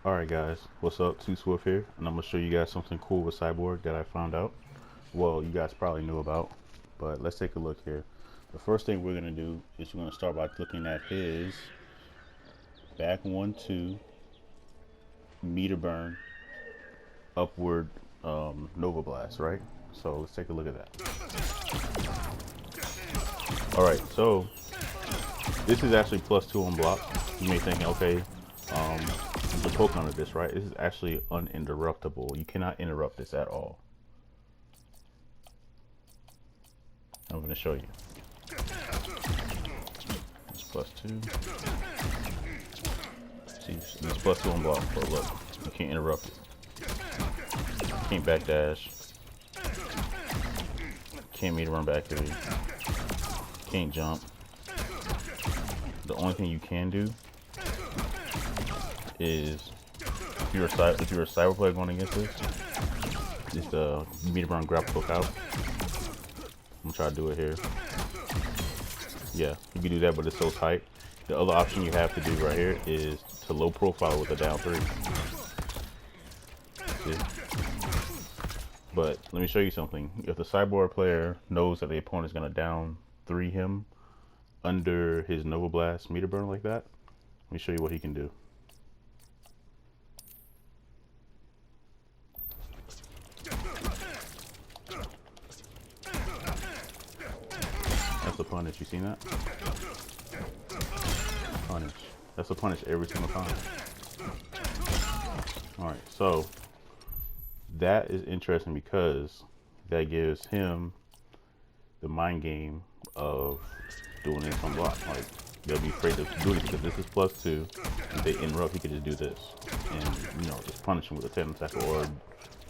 Alright guys, what's up? Too Swift here, and I'm gonna show you guys something cool with Cyborg that I found out. Well, you guys probably knew about, but let's take a look here. The first thing we're gonna do is we're gonna start by looking at his back 1-2 meter burn upward Nova Blast, right? So let's take a look at that. Alright, so this is actually +2 on block. You may think, okay, the token of this, right? This is actually uninterruptible. You cannot interrupt this at all. I'm going to show you. It's +2. See, it's +2 on block, but look, you can't interrupt it. Can't backdash. Can't meter run back here. Can't jump. The only thing you can do is if you're a cyber player going against this, is the meter burn grapple hook out. I'm gonna try to do it here. Yeah, you can do that, but it's so tight. The other option you have to do right here is to low profile with a down 3. See? But let me show you something. If the cyborg player knows that the opponent is gonna down 3 him under his Nova Blast meter burn like that, let me show you what he can do. That's a punish. You seen that? Punish. That's a punish every single time. Alright, so that is interesting because that gives him the mind game of doing this on block. Like, they'll be afraid of doing it because this is +2. If they interrupt, he could just do this and, you know, just punish him with a 10 attack, or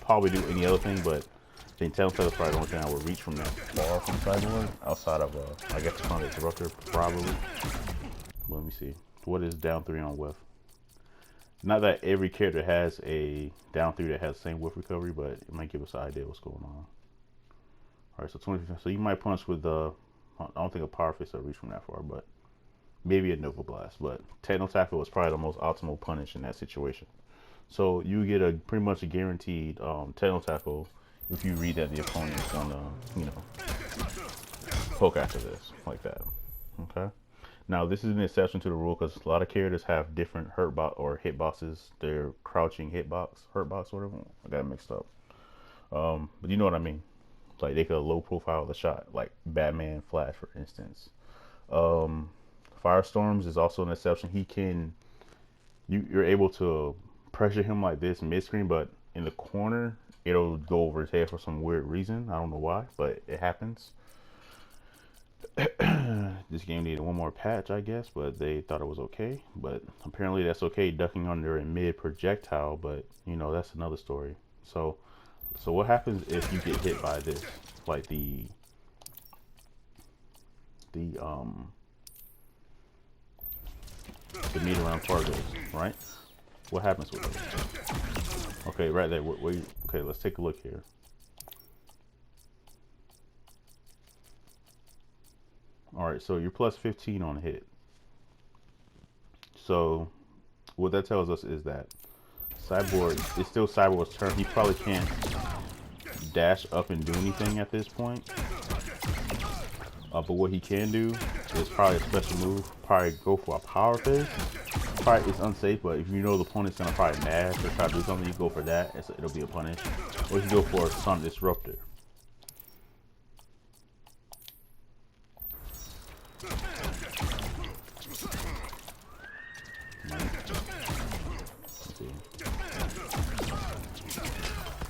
probably do any other thing, but I think 10 attack is probably the only thing I would reach from that far from Cyborg, outside of, I guess, Conduct Disruptor, probably. But let me see. What is down 3 on whiff? Not that every character has a down 3 that has the same whiff recovery, but it might give us an idea what's going on. Alright, so 20. So you might punch with the, I don't think a Power Fist will reach from that far, but maybe a Nova Blast. But Techno Tackle was probably the most optimal punish in that situation. So you get a pretty much a guaranteed Techno Tackle if you read that the opponent is gonna, you know, poke after this like that. Okay. Now this is an exception to the rule because a lot of characters have different hurt box or hit boxes. They're crouching hurt box, whatever. I got it mixed up. But you know what I mean. Like they could low profile the shot, like Batman Flash, for instance. Firestorms is also an exception. He can, you're able to pressure him like this mid screen, but in the corner it'll go over his head for some weird reason. I don't know why, but it happens. This game needed one more patch, I guess, but they thought it was okay. But apparently that's okay, ducking under a mid projectile, but you know, that's another story. So what happens if you get hit by this, like the meter around targets, right? What happens with it? Okay, right there. Okay, let's take a look here. All right, so you're +15 on hit. So what that tells us is that Cyborg, it's still Cyborg's turn. He probably can't dash up and do anything at this point. But what he can do is probably a special move. Probably go for a Power Fist. Probably it's unsafe, but if you know the opponent's gonna probably mash or try to do something, you go for that. It'll be a punish. Or you can go for a Sun Disruptor.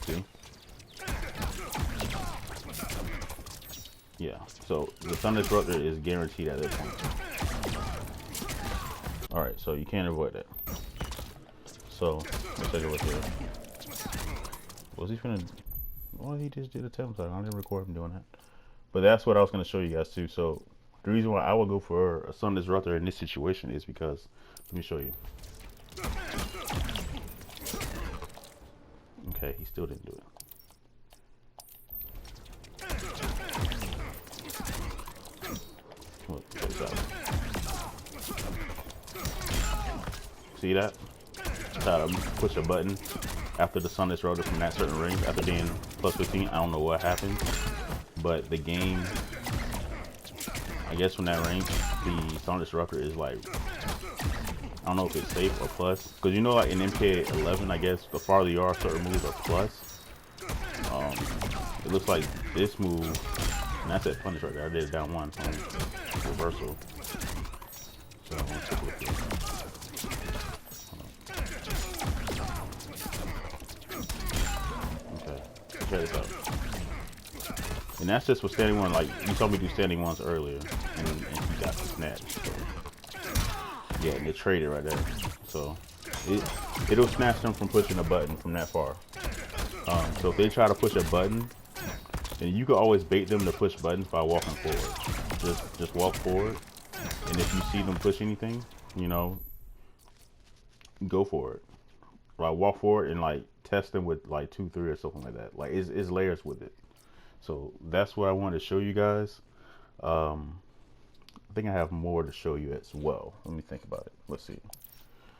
See? Yeah, so the Sun Disruptor is guaranteed at this point. Alright, so you can't avoid that. So, let's take a look here. Was he finna... Well, he just did a temp attack. I didn't record him doing that. But that's what I was going to show you guys too. So, the reason why I would go for a Sun Disruptor in this situation is because... Let me show you. Okay, he still didn't do it. Look, check this out. See that? try to push a button after the sun disruptor from that certain range after being plus 15. I don't know what happened, but the game, I guess from that range, the sun disruptor is like, I don't know if it's safe or plus, because you know, like in MK 11, I guess the farther you are, certain moves are plus. It looks like this move, and that's that punish right there. I did it down one on reversal. So I'm gonna take a look here. Okay, check this out. And that's just for standing one. Like you saw me do standing ones earlier, and he got the snatch. So. Yeah, and they traded right there. So it'll snatch them from pushing a button from that far. So if they try to push a button, then you can always bait them to push buttons by walking forward. Just walk forward, and if you see them push anything, you know, go for it. Like walk forward and like test them with like 2, 3 or something like that. Like it's layers with it. So that's what I wanted to show you guys. I think I have more to show you as well. Let me think about it. Let's see.